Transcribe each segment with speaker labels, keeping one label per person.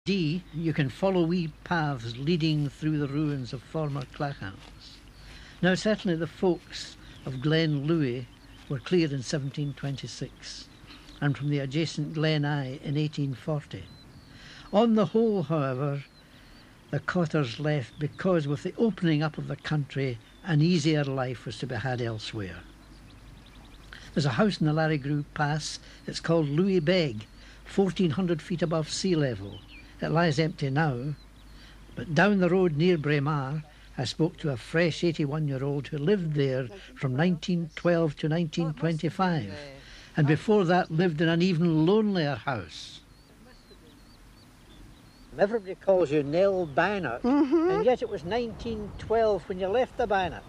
Speaker 1: You can follow wee paths leading through the ruins of former clachans. Now certainly the folks of Glen Louis were cleared in 1726 and from the adjacent Glen Eye in 1840. On the whole, however, the cotters left because with the opening up of the country an easier life was to be had elsewhere. There's a house in the Larrigrew Pass, it's called Louis Beg, 1,400 feet above sea level. It lies empty now, but down the road near Braemar I spoke to a fresh 81-year-old who lived there from 1912 to 1925, and before that lived in an even lonelier house. Everybody calls you Nell Bannock, and yet it was 1912 when you left the Bannock.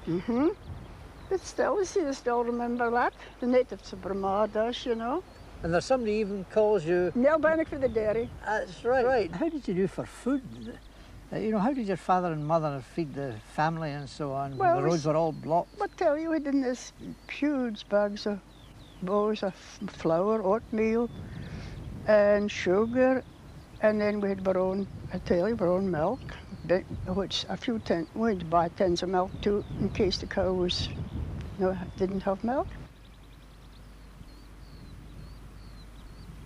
Speaker 2: But still, you see, I still remember that. The natives of Braemar does, you know.
Speaker 1: And there's somebody even calls you...
Speaker 2: Nell Bannock for the dairy.
Speaker 1: That's right. How did you do for food? You know, how did your father and mother feed the family and so on when the roads were all blocked?
Speaker 2: I tell you, we had in this huge bags of bowls of flour, oatmeal, and sugar, and then we had our own, I tell you, our own milk, which we'd buy tins of milk too, in case the cow was, didn't have milk.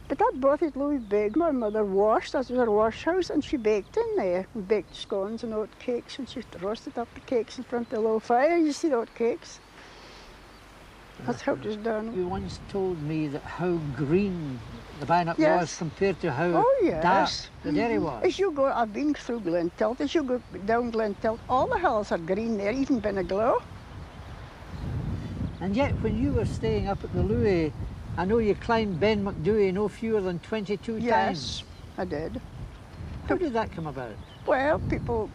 Speaker 2: But that broth at Louis Beg, my mother washed, that was her wash house, and she baked in there. We baked scones and oat cakes, and she roasted up the cakes in front of the low fire. You see the oat cakes? That's how it was done.
Speaker 1: You once told me that how green the Bannock was compared to how dark the dairy was.
Speaker 2: As you go, I've been through Glen Tilt, as you go down Glen Tilt, all the hills are green there, even Benaglow.
Speaker 1: And yet when you were staying up at the Louis, I know you climbed Ben McDewey no fewer than 22 times.
Speaker 2: Yes, I did.
Speaker 1: How did that come about?
Speaker 2: Well, people,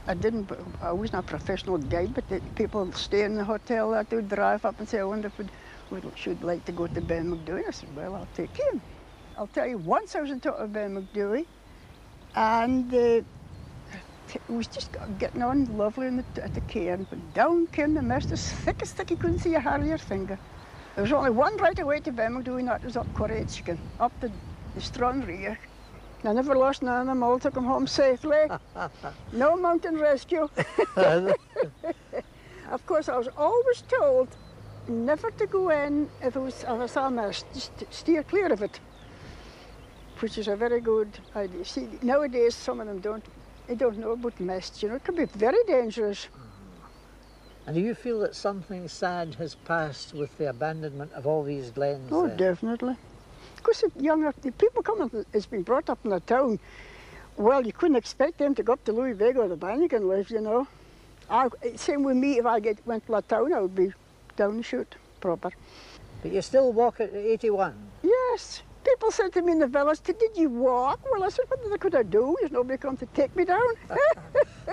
Speaker 2: I was not a professional guide, but people stay in the hotel that would drive up and say, I wonder if we should like to go to Ben McDewey. I said, well, I'll take you. I'll tell you, once I was on top of Ben McDewey, and it was just getting on lovely at the cairn, but down came the mist as thick you couldn't see a hair of your finger. There was only one right away to Ben McDewey, and that was up Corretskin, up the Stranraer. I never lost none of them, all took them home safely. No mountain rescue. Of course, I was always told never to go in if I saw a mist, just steer clear of it, which is a very good idea. See, nowadays some of them don't know about mists, you know, it can be very dangerous.
Speaker 1: And do you feel that something sad has passed with the abandonment of all these glens?
Speaker 2: Oh, definitely. Of course, the people coming, it's been brought up in the town. Well, you couldn't expect them to go up to Louis Beg or the Bannock and live, you know. Same with me, if I went to the town, I would be down the chute, proper.
Speaker 1: But you still walk at 81?
Speaker 2: Yes. People said to me in the village, did you walk? Well, I said, what could I do? There's nobody come to take me down.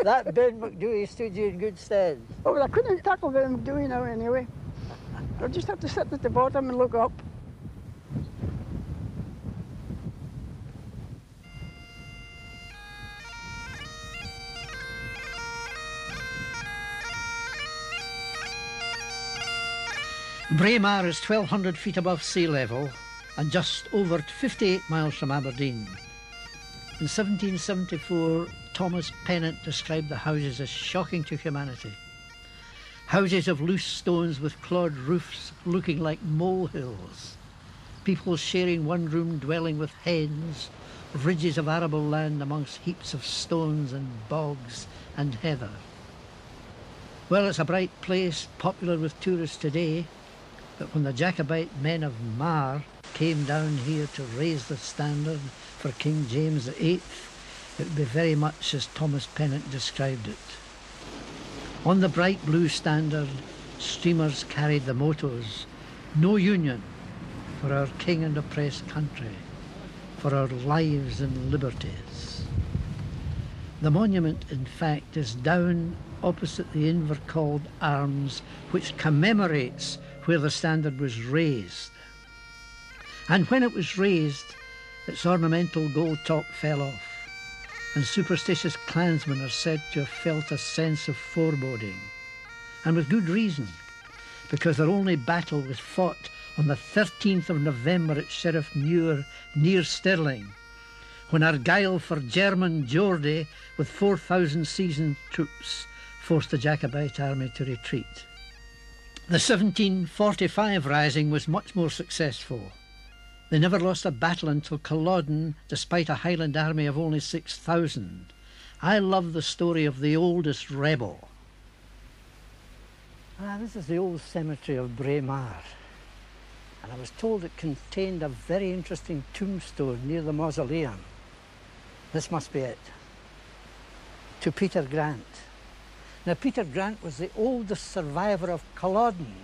Speaker 1: That Ben McDewey stood you in good stead.
Speaker 2: Oh, well, I couldn't tackle Ben McDewey now anyway. I just have to sit at the bottom and look up.
Speaker 1: Braemar is 1,200 feet above sea level and just over 58 miles from Aberdeen. In 1774, Thomas Pennant described the houses as shocking to humanity. Houses of loose stones with clawed roofs looking like molehills. People sharing one room dwelling with hens, ridges of arable land amongst heaps of stones and bogs and heather. Well, it's a bright place, popular with tourists today, but when the Jacobite men of Mar came down here to raise the standard for King James VIII, it would be very much as Thomas Pennant described it. On the bright blue standard, streamers carried the mottos, "No Union, for our king and oppressed country, for our lives and liberties." The monument, in fact, is down opposite the Invercalled Arms, which commemorates where the standard was raised. And when it was raised, its ornamental gold top fell off, and superstitious clansmen are said to have felt a sense of foreboding. And with good reason, because their only battle was fought on the 13th of November at Sheriff Muir near Stirling, when Argyll for German Geordie with 4,000 seasoned troops forced the Jacobite army to retreat. The 1745 rising was much more successful. They never lost a battle until Culloden, despite a Highland army of only 6,000. I love the story of the oldest rebel. This is the old cemetery of Braemar, and I was told it contained a very interesting tombstone near the mausoleum. This must be it. To Peter Grant. Now, Peter Grant was the oldest survivor of Culloden,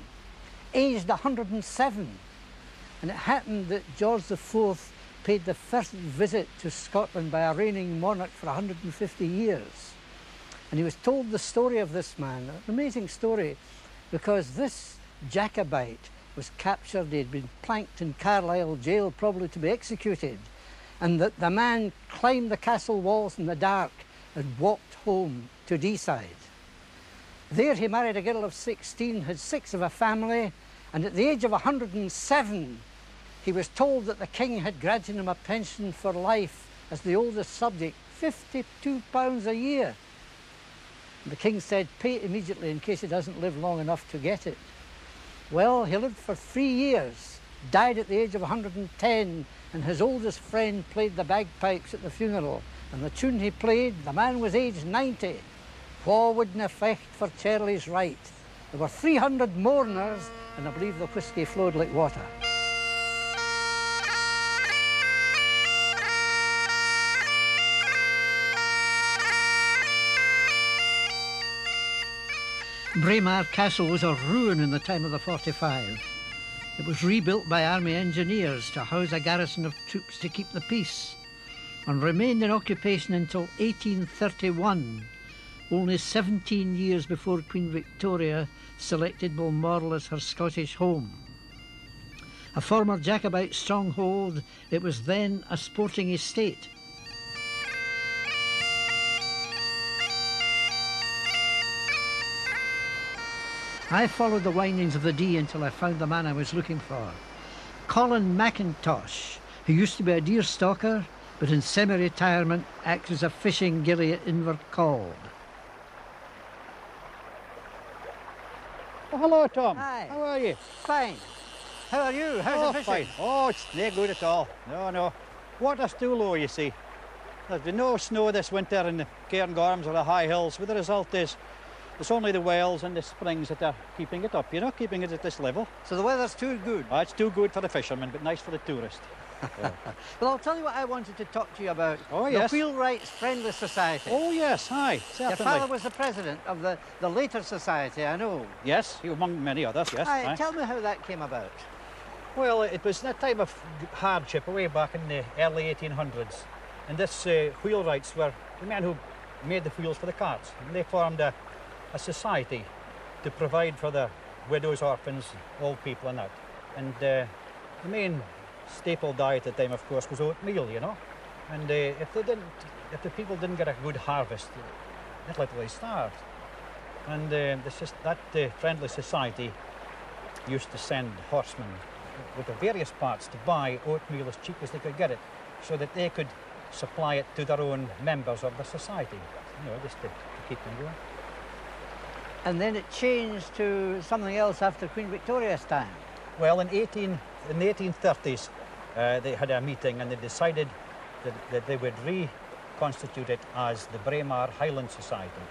Speaker 1: aged 107. And it happened that George IV paid the first visit to Scotland by a reigning monarch for 150 years. And he was told the story of this man, an amazing story, because this Jacobite was captured. He had been planked in Carlisle jail, probably to be executed. And that the man climbed the castle walls in the dark and walked home to Deeside. There he married a girl of 16, had 6 of a family, and at the age of 107, he was told that the king had granted him a pension for life as the oldest subject, £52 a year. And the king said, pay it immediately in case he doesn't live long enough to get it. Well, he lived for 3 years, died at the age of 110, and his oldest friend played the bagpipes at the funeral. And the tune he played, the man was aged 90. Wha wouldna fecht for Charlie's right? There were 300 mourners, and I believe the whisky flowed like water. Braemar Castle was a ruin in the time of the 45. It was rebuilt by army engineers to house a garrison of troops to keep the peace, and remained in occupation until 1831, only 17 years before Queen Victoria selected Balmoral as her Scottish home. A former Jacobite stronghold, it was then a sporting estate. I followed the windings of the Dee until I found the man I was looking for. Colin Mackintosh, who used to be a deer stalker, but in semi-retirement acts as a fishing gilly at Invercald.
Speaker 3: Oh, hello, Tom.
Speaker 1: Hi.
Speaker 3: How are you?
Speaker 1: Fine. How are you? How's the fishing?
Speaker 3: Fine. Oh, it's no good at all. No. Water's too low, you see. There's been no snow this winter in the Cairngorms or the high hills, but the result is it's only the wells and the springs that are keeping it up, keeping it at this level.
Speaker 1: So the weather's too good?
Speaker 3: Oh, it's too good for the fishermen, but nice for the tourist. Yeah.
Speaker 1: Well, I'll tell you what I wanted to talk to you about.
Speaker 3: Oh, yes.
Speaker 1: The Wheelwrights Friendly Society.
Speaker 3: Oh, yes, hi, certainly.
Speaker 1: Your father was the president of the later society, I know.
Speaker 3: Yes, among many others, yes.
Speaker 1: Aye. Tell me how that came about.
Speaker 3: Well, it was that time of hardship way back in the early 1800s. And this wheelwrights were the men who made the wheels for the carts. And they formed a society to provide for the widows, orphans, old people and that. And the main staple diet at the time, of course, was oatmeal, And if the people didn't get a good harvest, they literally starved. And that friendly society used to send horsemen with the various parts to buy oatmeal as cheap as they could get it, so that they could supply it to their own members of the society, just to keep them going.
Speaker 1: And then it changed to something else after Queen Victoria's time.
Speaker 3: Well, in the 1830s, they had a meeting and they decided that they would reconstitute it as the Braemar Highland Society.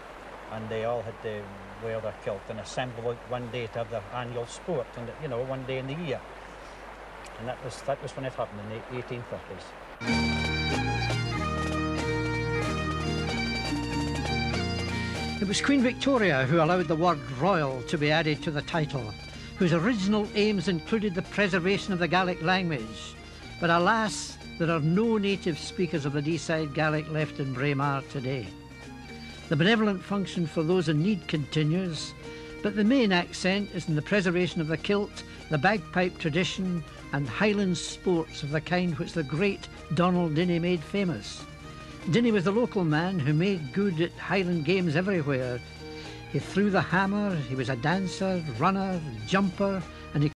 Speaker 3: And they all had to wear their kilt and assemble one day to have their annual sport, and one day in the year. And that was when it happened in the 1830s.
Speaker 1: It was Queen Victoria who allowed the word royal to be added to the title, whose original aims included the preservation of the Gaelic language. But alas, there are no native speakers of the Deeside Gaelic left in Braemar today. The benevolent function for those in need continues, but the main accent is in the preservation of the kilt, the bagpipe tradition, and Highland sports of the kind which the great Donald Dinnie made famous. Dinnie was the local man who made good at Highland games everywhere. He threw the hammer, he was a dancer, runner, jumper,